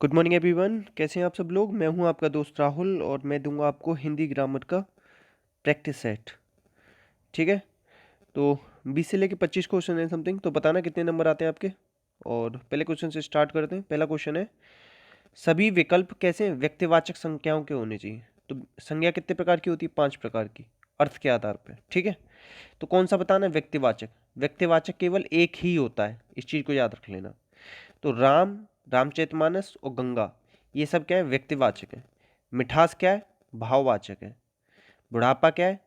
Good morning everyone, कैसे हैं आप सब लोग। मैं हूं आपका दोस्त राहुल और मैं दूंगा आपको हिंदी ग्रामर का प्रैक्टिस सेट। ठीक है, तो 20 से लेके 25 क्वेश्चन है समथिंग, तो बताना कितने नंबर आते हैं आपके। और पहले क्वेश्चन से स्टार्ट करते हैं। पहला क्वेश्चन है, सभी विकल्प कैसे व्यक्तिवाचक संज्ञाओं के होने चाहिए। तो संज्ञा कितने प्रकार की होती है? 5 प्रकार की, अर्थ के आधार पर। ठीक है, तो कौन सा बताना है? व्यक्तिवाचक। व्यक्तिवाचक केवल एक ही होता है, इस चीज़ को याद रख लेना। तो राम, रामचरितमानस और गंगा, ये सब क्या है? व्यक्तिवाचक है। मिठास क्या है? भाववाचक है। बुढ़ापा क्या है?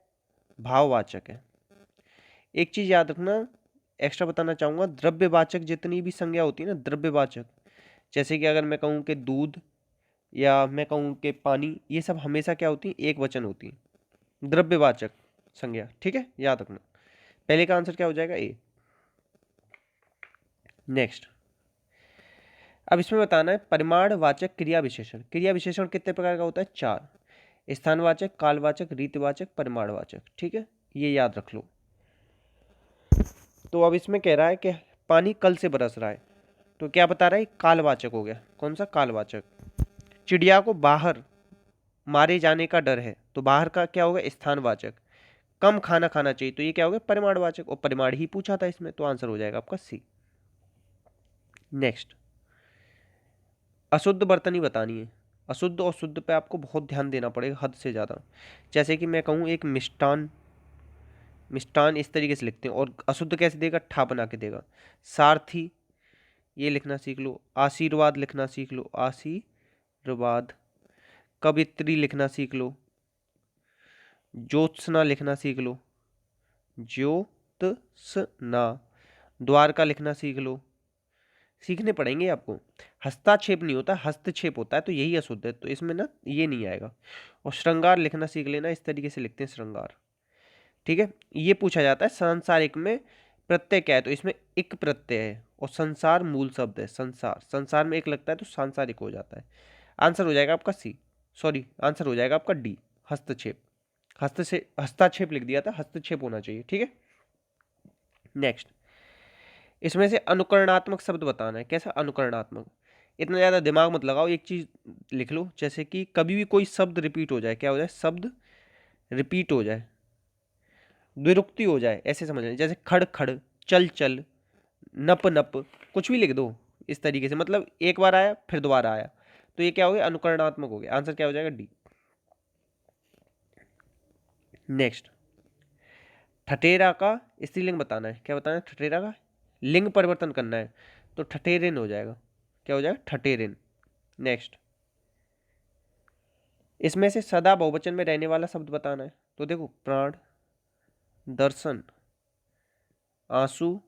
भाववाचक है। एक चीज याद रखना, एक्स्ट्रा बताना चाहूंगा, द्रव्यवाचक जितनी भी संज्ञा होती है ना, द्रव्यवाचक, जैसे कि अगर मैं कहूँ कि दूध या मैं कहूँ कि पानी, ये सब हमेशा क्या होती है? एक वचन होती है, द्रव्यवाचक संज्ञा। ठीक है, याद रखना। पहले का आंसर क्या हो जाएगा? ए। नेक्स्ट, अब इसमें बताना है परिमाणवाचक क्रिया विशेषण। क्रिया विशेषण कितने प्रकार का होता है? 4। स्थानवाचक, कालवाचक, रीतिवाचक, परिमाणवाचक। ठीक है, ये याद रख लो। तो अब इसमें कह रहा है कि पानी कल से बरस रहा है, तो क्या बता रहा है? कालवाचक हो गया। कौन सा? कालवाचक। चिड़िया को बाहर मारे जाने का डर है, तो बाहर का क्या होगा? स्थानवाचक। कम खाना खाना चाहिए, तो ये क्या होगा? परिमाणवाचक। और परिमाण ही पूछा था इसमें, तो आंसर हो जाएगा आपका सी। नेक्स्ट, अशुद्ध बर्तनी बतानी है। अशुद्ध और शुद्ध पे आपको बहुत ध्यान देना पड़ेगा, हद से ज़्यादा। जैसे कि मैं कहूँ एक मिष्टान, मिष्टान इस तरीके से लिखते हैं, और अशुद्ध कैसे देगा? ठा बना के देगा। सारथी, ये लिखना सीख लो। आशीर्वाद लिखना सीख लो, आशीर्वाद। कवित्री लिखना सीख लो। ज्योत्सना लिखना सीख लो, ज्योत्सना। द्वारका लिखना सीख लो। सीखने पड़ेंगे आपको। हस्ताक्षेप नहीं होता, हस्तक्षेप होता है, तो यही अशुद्ध है, तो इसमें ना ये नहीं आएगा। और श्रृंगार लिखना सीख लेना, इस तरीके से लिखते हैं श्रृंगार। ठीक है, ये पूछा जाता है सांसारिक में प्रत्यय क्या है, तो इसमें इक प्रत्यय है, और संसार मूल शब्द है। संसार, संसार में एक लगता है तो सांसारिक हो जाता है। आंसर हो जाएगा आपका सी, सॉरी आंसर हो जाएगा आपका डी, हस्तक्षेप। हस्ताक्षेप लिख दिया था, हस्तक्षेप होना चाहिए। ठीक है, नेक्स्ट, इसमें से अनुकरणात्मक शब्द बताना है। कैसा अनुकरणात्मक? इतना ज़्यादा दिमाग मत लगाओ, एक चीज़ लिख लो, जैसे कि कभी भी कोई शब्द रिपीट हो जाए, क्या हो जाए? शब्द रिपीट हो जाए, द्विरुक्ति हो जाए, ऐसे समझ लें। जैसे खड़ खड़, चल चल, नप नप, कुछ भी लिख दो इस तरीके से, मतलब एक बार आया फिर दोबारा आया, तो ये क्या हो गया? अनुकरणात्मक हो गया। आंसर क्या हो जाएगा? डी। नेक्स्ट, ठठेरा का स्त्रीलिंग बताना है। क्या बताना है? ठठेरा का लिंग परिवर्तन करना है, तो ठठेरिन हो जाएगा। क्या हो जाएगा? ठठेरिन। नेक्स्ट, इसमें से सदा बहुवचन में रहने वाला शब्द बताना है। तो देखो, प्राण, दर्शन, आंसू।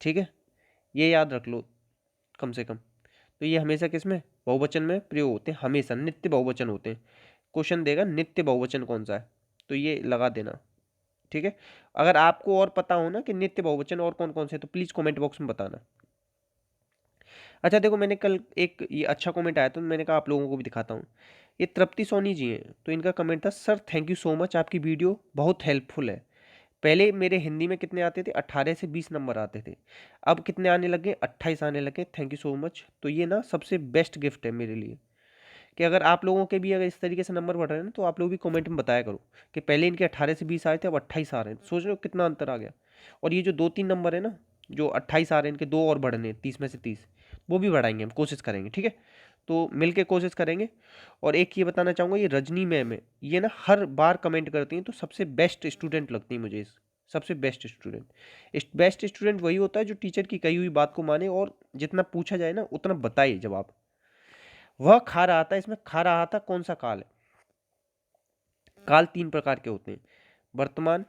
ठीक है, ये याद रख लो कम से कम। तो ये हमेशा किस में? बहुवचन में प्रयोग होते हैं, हमेशा नित्य बहुवचन होते हैं। क्वेश्चन देगा नित्य बहुवचन कौन सा है, तो ये लगा देना। ठीक है, अगर आपको और पता हो ना कि नित्य बहुवचन और कौन कौन से, तो प्लीज कमेंट बॉक्स में बताना। अच्छा देखो, मैंने कल एक ये अच्छा कमेंट आया, तो मैंने कहा आप लोगों को भी दिखाता हूँ। ये तृप्ति सोनी जी हैं, तो इनका कमेंट था, sir thank you so much, आपकी वीडियो बहुत हेल्पफुल है। पहले मेरे हिंदी में कितने आते थे? 18 से 20 नंबर आते थे, अब कितने आने लगे? 28 आने लगे। Thank you so much. तो ये ना सबसे बेस्ट गिफ्ट है मेरे लिए, कि अगर आप लोगों के भी अगर इस तरीके से नंबर बढ़ रहे हैं ना, तो आप लोग भी कमेंट में बताया करो कि पहले इनके 18 से 20 आए थे, अब 28 आ रहे हैं। सोच रहे हो कितना अंतर आ गया। और ये जो 2-3 नंबर है ना, जो 28 आ रहे हैं, इनके 2 और बढ़ने, 30 में से 30, वो भी बढ़ाएंगे, हम कोशिश करेंगे। ठीक है, तो मिल के कोशिश करेंगे। और एक ये बताना चाहूँगा, ये रजनी मैम है, ये ना हर बार कमेंट करती हैं, तो सबसे बेस्ट स्टूडेंट लगती है मुझे सबसे बेस्ट स्टूडेंट। बेस्ट स्टूडेंट वही होता है जो टीचर की कही हुई बात को माने, और जितना पूछा जाए ना उतना बताए जवाब। वह खा रहा था, इसमें खा रहा था कौन सा काल है? काल 3 प्रकार के होते हैं, वर्तमान,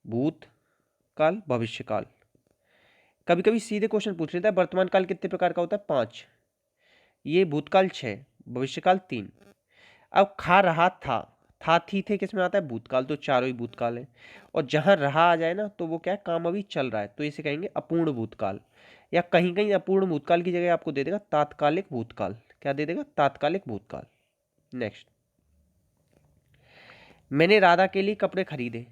भूत काल, भविष्य काल। कभी कभी सीधे क्वेश्चन पूछ लेता है, वर्तमान काल कितने प्रकार का होता है? 5। ये भूतकाल 6, भविष्यकाल 3। अब खा रहा था थी थे किस में आता है? भूतकाल, तो चारों ही भूतकाल है। और जहां रहा आ जाए ना, तो वो क्या है? काम अभी चल रहा है, तो इसे कहेंगे अपूर्ण भूतकाल। या कहीं कहीं अपूर्ण भूतकाल की जगह आपको दे देगा तात्कालिक भूतकाल। क्या दे देगा? तात्कालिक भूतकाल। नेक्स्ट, मैंने राधा के लिए कपड़े खरीदे,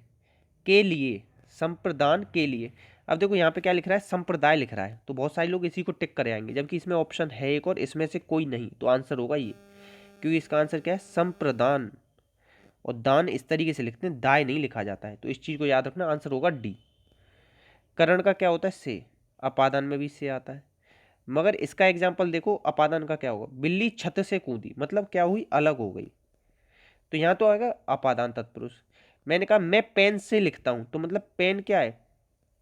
के लिए, संप्रदान के लिए। अब देखो यहाँ पे क्या लिख रहा है, संप्रदाय लिख रहा है, तो बहुत सारे लोग इसी को टिक कर आएंगे, जबकि इसमें ऑप्शन है एक और इसमें से कोई नहीं, तो आंसर होगा ये, क्योंकि इसका आंसर क्या है, संप्रदान। और दान इस तरीके से लिखते हैं, दाय नहीं लिखा जाता है, तो इस चीज को याद रखना, आंसर होगा डी। करण का क्या होता है, से, अपादान में भी से आता है। मगर इसका एग्जाम्पल देखो, अपादान का क्या होगा, बिल्ली छत से कूदी, मतलब क्या हुई, अलग हो गई, तो यहाँ तो आएगा अपादान तत्पुरुष। मैंने कहा मैं पेन से लिखता हूं, तो मतलब पेन क्या है,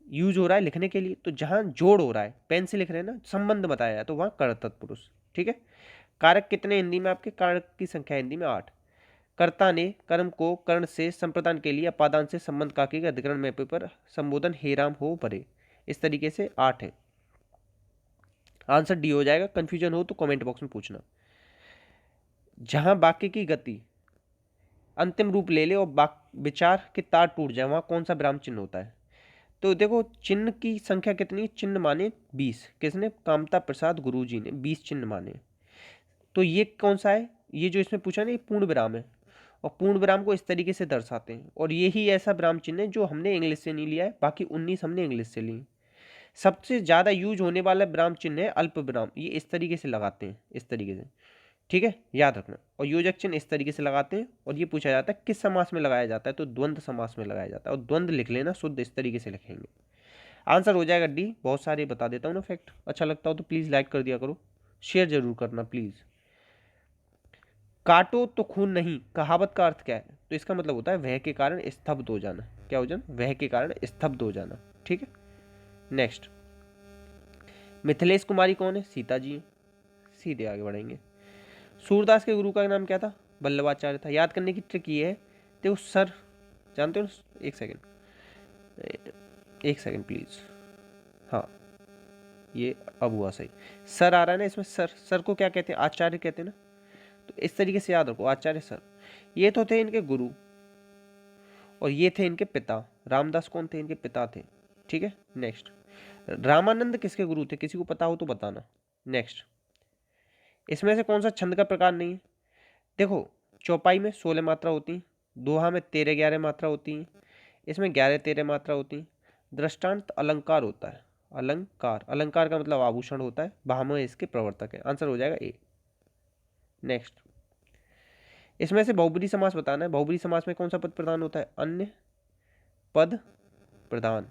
यूज हो रहा है लिखने के लिए, तो जहां जोड़ हो रहा है, पेन से लिख रहे हैं ना, संबंध बताया है, तो वहां कर तत्पुरुष। ठीक है। कारक कितने हिंदी में आपके, कारक की संख्या हिंदी में 8। कर्ता ने कर्म को कर्ण से संप्रदान के लिए अपादान से संबंध का के अधिकरण में पर संबोधन हे राम हो परे, इस तरीके से 8 है। आंसर डी हो जाएगा। कंफ्यूजन हो तो कमेंट बॉक्स में पूछना। जहां वाक्य की गति अंतिम रूप ले ले और विचार के तार टूट जाए, वहां कौन सा विराम चिन्ह होता है। तो देखो चिन्ह की संख्या कितनी, चिन्ह माने 20, किसने, कामता प्रसाद गुरुजी ने 20 चिन्ह माने। तो ये कौन सा है, ये जो इसमें पूछा ना, ये पूर्ण विराम है, और पूर्ण विराम को इस तरीके से दर्शाते हैं, और यही ऐसा विराम चिन्ह है जो हमने इंग्लिश से नहीं लिया है, बाकी 19 हमने इंग्लिश से ली। सबसे ज्यादा यूज होने वाला विराम चिन्ह है अल्प विराम, ये इस तरीके से लगाते हैं, इस तरीके से, ठीक है, याद रखना। और योजक चिन्ह इस तरीके से लगाते हैं, और ये पूछा जाता है किस समास में लगाया जाता है, तो द्वंद्व समास में लगाया जाता है, और द्वंद्व लिख लेना शुद्ध, इस तरीके से लिखेंगे। आंसर हो जाएगा डी। बहुत सारे बता देता हूँ ना फैक्ट, अच्छा लगता हो तो प्लीज़ लाइक कर दिया करो, शेयर जरूर करना प्लीज़। काटो तो खून नहीं, कहावत का अर्थ क्या है, तो इसका मतलब होता है वह के कारण स्तब्ध हो जाना, क्या हो जाना, वह के कारण स्तब्ध हो जाना। ठीक है। नेक्स्ट, मिथिलेश कुमारी कौन है, सीता जी हैं। सीधे आगे बढ़ेंगे। सूरदास के गुरु का नाम क्या था, वल्लभाचार्य था। याद करने की ट्रिक ये है, देखो सर, जानते हो, एक सेकेंड प्लीज, हाँ ये अब हुआ सही, सर आ रहा है ना इसमें, सर, सर को क्या कहते हैं, आचार्य कहते हैं ना, तो इस तरीके से याद रखो, आचार्य सर। ये तो थे इनके गुरु, और ये थे इनके पिता। रामदास कौन थे, इनके पिता थे। ठीक है। नेक्स्ट, रामानंद किसके गुरु थे, किसी को पता हो तो बताना। नेक्स्ट, इसमें से कौन सा छंद का प्रकार नहीं है, देखो चौपाई में 16 मात्रा होती हैं, दोहा में 13-11 मात्रा होती हैं, इसमें 11-13 मात्रा होती हैं। दृष्टांत अलंकार होता है, अलंकार, अलंकार का मतलब आभूषण होता है, भामह इसके प्रवर्तक है। आंसर हो जाएगा ए। नेक्स्ट, इसमें से बहुब्रीहि समास बताना है। बहुब्रीहि समास में कौन सा पद प्रधान होता है, अन्य पद प्रधान।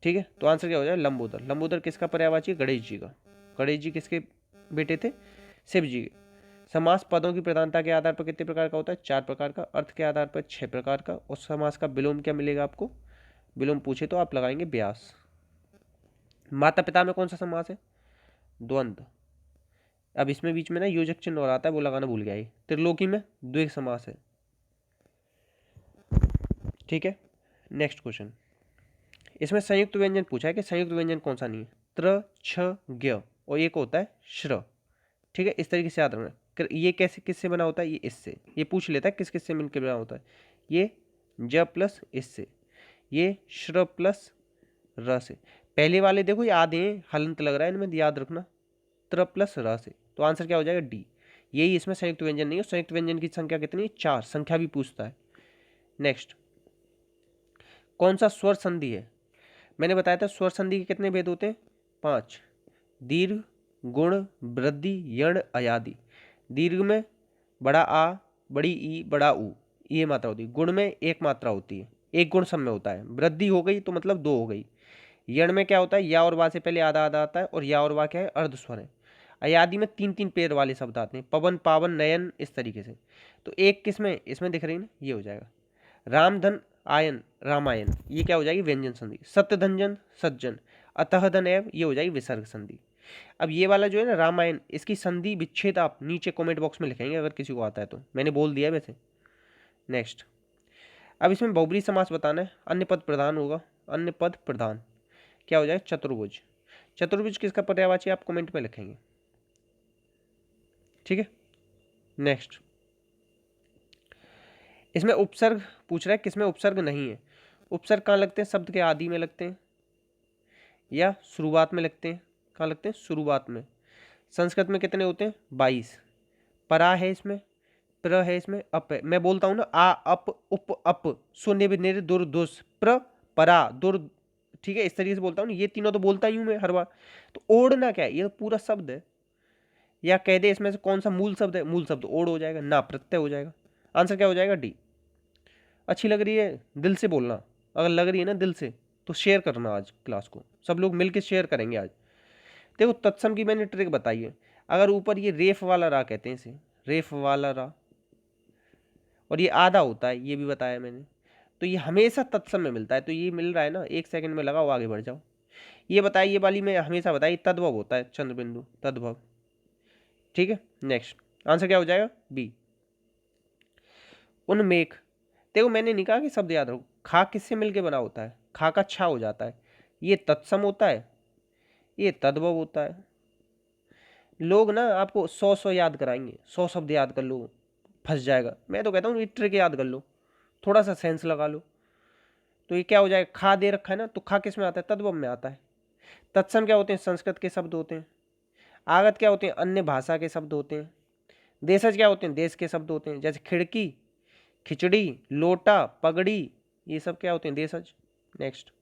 ठीक है, तो आंसर क्या हो जाएगा, लंबोदर। लंबोदर किसका पर्यायवाची, गणेश जी का। गणेश जी किसके बेटे थे, शिव जी के। समास पदों की प्रधानता के आधार पर कितने प्रकार का होता है, 4 प्रकार का। अर्थ के आधार पर 6 प्रकार का। और समास का विलोम क्या मिलेगा आपको, विलोम पूछे तो आप लगाएंगे ब्यास। माता पिता में कौन सा समास है, द्वंद्व। अब इसमें बीच में ना योजक चिन्ह और आता है, वो लगाना भूल गया। त्रिलोकी में द्विग समास है। ठीक है। नेक्स्ट क्वेश्चन, इसमें संयुक्त व्यंजन पूछा है कि संयुक्त व्यंजन कौन सा नहीं है, त्र छ ज्ञ, और एक होता है श्र। ठीक है, इस तरीके से याद रखना। ये कैसे किससे बना होता है, ये इससे, ये पूछ लेता है किस किस से मिलकर बना होता है, ये ज प्लस इससे, ये श्र प्लस र से। पहले वाले देखो ये आधे हैं, हलंत लग रहा है इनमें, याद रखना, त्र प्लस र से। तो आंसर क्या हो जाएगा, डी। यही इसमें संयुक्त व्यंजन नहीं है। संयुक्त व्यंजन की संख्या कितनी है, 4, संख्या भी पूछता है। नेक्स्ट, कौन सा स्वर संधि है, मैंने बताया था स्वर संधि के कितने भेद होते हैं, 5। दीर्घ, गुण, वृद्धि, यण, अयादि। दीर्घ में बड़ा आ, बड़ी ई, बड़ा ऊ, ये मात्रा होती है। गुण में एक मात्रा होती है, एक गुण सब में होता है। वृद्धि हो गई तो मतलब 2 हो गई। यण में क्या होता है, या और वा से पहले आधा आधा आता है, और या और वा क्या है, अर्ध स्वर है। अयादि में 3-3 पैर वाले शब्द आते हैं, पवन, पावन, नयन, इस तरीके से। तो एक किसमें, इसमें दिख रही है ना, ये हो जाएगा। रामधन आयन, रामायण, ये क्या हो जाएगी, व्यंजन संधि। सत्यधंजन, सज्जन, अतः धन एव, ये हो जाएगी विसर्ग संधि। अब ये वाला जो है ना रामायण, इसकी संधि विच्छेद आप नीचे कमेंट बॉक्स में लिखेंगे अगर किसी को आता है तो, मैंने बोल दिया है वैसे। नेक्स्ट, अब इसमें बहुब्रीहि समास बताना है। अन्य पद प्रधान होगा, अन्य पद प्रधान क्या हो जाएगा, चतुर्भुज। चतुर्भुज किसका पर्यायवाची आप कमेंट में लिखेंगे। ठीक है। नेक्स्ट, इसमें उपसर्ग पूछ रहा है, किसमें उपसर्ग नहीं है। उपसर्ग कहाँ लगते हैं, शब्द के आदि में लगते हैं या शुरुआत में लगते हैं, कहाँ लगते हैं, शुरुआत में। संस्कृत में कितने होते हैं, 22। परा है इसमें, प्र है इसमें, अप है। मैं बोलता हूँ ना, आ अप उप अप, शून्य भी निर दुर दुस, प्र परा दुर ठीक है, इस तरीके से बोलता हूँ ना, ये तीनों तो बोलता ही हूँ मैं हर बार। तो ओढ़ना क्या है, ये तो पूरा शब्द है। या कह दे इसमें से कौन सा मूल शब्द है, मूल शब्द ओढ़ हो जाएगा, ना प्रत्यय हो जाएगा। आंसर क्या हो जाएगा, डी। अच्छी लग रही है, दिल से बोलना। अगर लग रही है ना दिल से, तो शेयर करना आज क्लास को, सब लोग मिलकर शेयर करेंगे आज। देखो तत्सम की मैंने ट्रिक बताई है। अगर ऊपर ये रेफ वाला रा कहते हैं इसे, रेफ वाला रा, और ये आधा होता है, ये भी बताया मैंने, तो ये हमेशा तत्सम में मिलता है। तो ये मिल रहा है ना, 1 सेकंड में लगाओ, आगे बढ़ जाओ। ये बताइए, ये वाली मैं हमेशा बताई, तद्भव होता है, चंद्रबिंदु तद्भव। ठीक है, नेक्स्ट आंसर क्या हो जाएगा, बी। उन्मेष। देखो मैंने नहीं कहा कि शब्द याद रखो, खा किससे मिलके बना होता है, खा का छा हो जाता है, ये तत्सम होता है, ये तद्भव होता है। लोग ना आपको 100 याद कराएंगे, 100 शब्द याद कर लो, फंस जाएगा। मैं तो कहता हूँ ये ट्रिक याद कर लो, थोड़ा सा सेंस लगा लो। तो ये क्या हो जाएगा, खा दे रखा है ना, तो खा किस में आता है, तद्भव में आता है। तत्सम क्या होते हैं, संस्कृत के शब्द होते हैं। आगत क्या होते हैं, अन्य भाषा के शब्द होते हैं। देशज क्या होते हैं, देश के शब्द होते हैं, जैसे खिड़की, खिचड़ी, लोटा, पगड़ी, ये सब क्या होते हैं, देशज। नेक्स्ट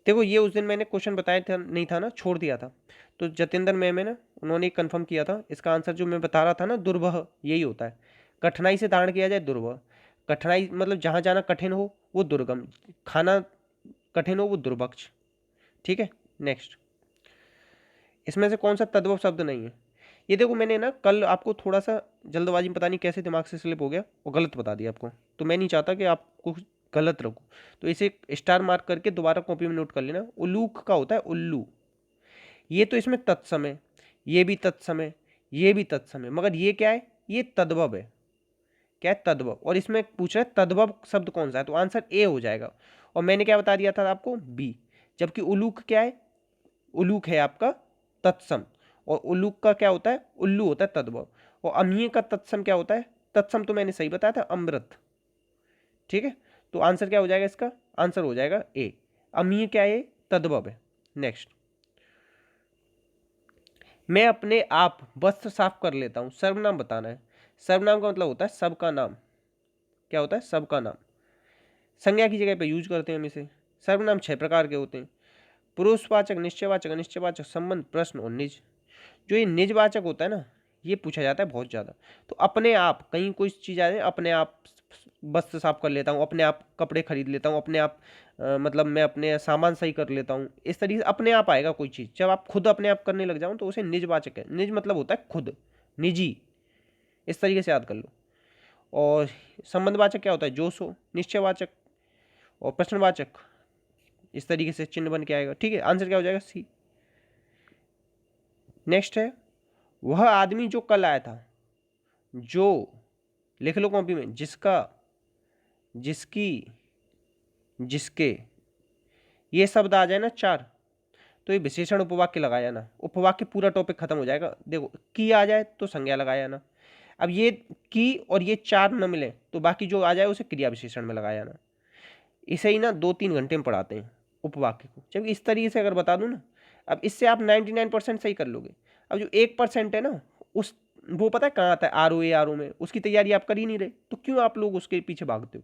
देखो, ये उस दिन मैंने क्वेश्चन बताया था, नहीं था ना, छोड़ दिया था। तो जतेंद्र मैम है ना, उन्होंने कंफर्म किया था। इसका आंसर जो मैं बता रहा था ना, दुर्वह, यही होता है। कठिनाई से धारण किया जाए, दुर्वह। कठिनाई मतलब जहाँ जाना कठिन हो वो दुर्गम, खाना कठिन हो वो दुर्भक्ष। ठीक है, नेक्स्ट इसमें से कौन सा तद्भव शब्द नहीं है। ये देखो मैंने ना कल आपको थोड़ा सा जल्दबाजी में, पता नहीं कैसे दिमाग से स्लिप हो गया और गलत बता दिया आपको। तो मैं नहीं चाहता कि आपको गलत रखूँ, तो इसे स्टार मार्क करके दोबारा कॉपी में नोट कर लेना। उल्लूक का होता है उल्लू, ये तो इसमें तत्सम है, ये भी तत्सम है, ये भी तत्सम है, मगर ये क्या है, ये तद्भव है। क्या है, तद्भव। और इसमें पूछ रहा है तद्भव शब्द कौन सा है, तो आंसर ए हो जाएगा। और मैंने क्या बता दिया था आपको, बी। जबकि उलूक क्या है, उलूक है आपका तत्सम, और उलूक का क्या होता है, उल्लू होता है तद्भव। और अमीय का तत्सम क्या होता है, तत्सम तो मैंने सही बताया था, अमृत। ठीक है, तो आंसर क्या हो जाएगा इसका, आंसर हो जाएगा ए। अमीय क्या है, तद्भव है। नेक्स्ट, मैं अपने आप वस्त्र साफ कर लेता हूं, सर्वनाम बताना है। सर्वनाम का मतलब होता है सबका नाम। क्या होता है, सबका नाम। संज्ञा की जगह पे यूज करते हैं हम इसे। सर्वनाम 6 प्रकार के होते हैं, पुरुषवाचक, निश्चयवाचक, अनिश्चयवाचक, संबंध, प्रश्न और निज। जो ये निजवाचक होता है ना, ये पूछा जाता है बहुत ज़्यादा। तो अपने आप, कहीं कोई चीज़ आ जाए, अपने आप वस्त्र साफ कर लेता हूँ, अपने आप कपड़े खरीद लेता हूँ, अपने आप मतलब मैं अपने सामान सही कर लेता हूँ, इस तरीके से अपने आप आएगा कोई चीज़। जब आप खुद अपने आप करने लग जाओ तो उसे निजवाचक है। निज मतलब होता है खुद, निजी, इस तरीके से याद कर लो। और संबंधवाचक क्या होता है, जो सो। निश्चयवाचक और प्रश्नवाचक, इस तरीके से चिन्ह बन के आएगा। ठीक है, आंसर क्या हो जाएगा, सी। नेक्स्ट है, वह आदमी जो कल आया था, जो, लिख लो कॉपी में, जिसका, जिसकी, जिसके, ये शब्द आ जाए ना 4, तो ये विशेषण उपवाक्य लगाया ना, उपवाक्य पूरा टॉपिक खत्म हो जाएगा। देखो की आ जाए तो संज्ञा लगाया ना, अब ये की और ये 4 न मिले तो बाकी जो आ जाए उसे क्रिया विशेषण में लगाया ना। इसे ही ना 2-3 घंटे में पढ़ाते हैं उपवाक्य को, जब इस तरीके से अगर बता दूं ना, अब इससे आप 99% सही कर लोगे। अब जो 1% है ना, उस, वो पता है कहाँ आता है, ROA में, उसकी तैयारी आप कर ही नहीं रहे, तो क्यों आप लोग उसके पीछे भागते हो।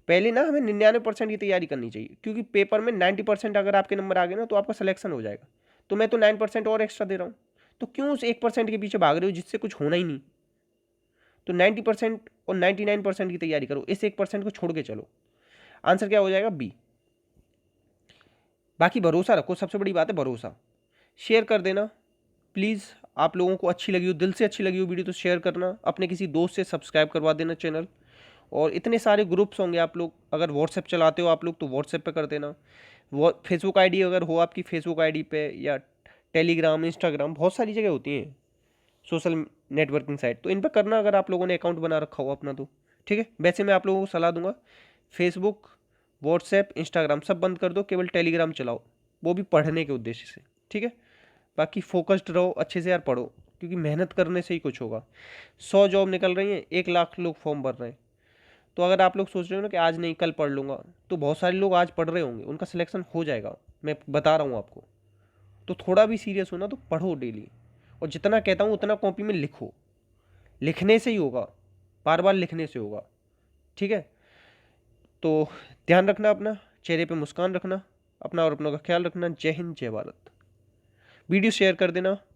पहले ना हमें 99% की तैयारी करनी चाहिए, क्योंकि पेपर में 90% अगर आपके नंबर आ गए ना तो आपका सिलेक्शन हो जाएगा। तो मैं तो 9% और एक्स्ट्रा दे रहा हूँ, तो क्यों उस 1% के पीछे भाग रहे हो जिससे कुछ होना ही नहीं। तो 90% और 99% की तैयारी करो, इस 1% को छोड़ के चलो। आंसर क्या हो जाएगा, बी। बाकी भरोसा रखो, सबसे बड़ी बात है भरोसा। शेयर कर देना प्लीज़, आप लोगों को अच्छी लगी हो, दिल से अच्छी लगी हो वीडियो तो शेयर करना, अपने किसी दोस्त से सब्सक्राइब करवा देना चैनल। और इतने सारे ग्रुप्स होंगे, आप लोग अगर व्हाट्सएप चलाते हो आप लोग तो व्हाट्सएप पे कर देना। वो फेसबुक आईडी अगर हो आपकी, फेसबुक आईडी पे, या टेलीग्राम, इंस्टाग्राम, बहुत सारी जगह होती हैं सोशल नेटवर्किंग साइट, तो इन पर करना अगर आप लोगों ने अकाउंट बना रखा हो अपना तो। ठीक है, वैसे मैं आप लोगों को सलाह दूंगा, फेसबुक, व्हाट्सएप, इंस्टाग्राम सब बंद कर दो, केवल टेलीग्राम चलाओ, वो भी पढ़ने के उद्देश्य से। ठीक है, बाकी फोकस्ड रहो, अच्छे से यार पढ़ो, क्योंकि मेहनत करने से ही कुछ होगा। 100 जॉब निकल रही हैं, 1 लाख लोग फॉर्म भर रहे हैं। तो अगर आप लोग सोच रहे हो ना कि आज नहीं कल पढ़ लूँगा, तो बहुत सारे लोग आज पढ़ रहे होंगे, उनका सिलेक्शन हो जाएगा, मैं बता रहा हूँ आपको। तो थोड़ा भी सीरियस हो ना तो पढ़ो डेली, और जितना कहता हूँ उतना कॉपी में लिखो, लिखने से ही होगा, बार बार लिखने से होगा। ठीक है, तो ध्यान रखना अपना, चेहरे पे मुस्कान रखना, अपना और अपनों का ख्याल रखना। जय हिंद, जय भारत। वीडियो शेयर कर देना।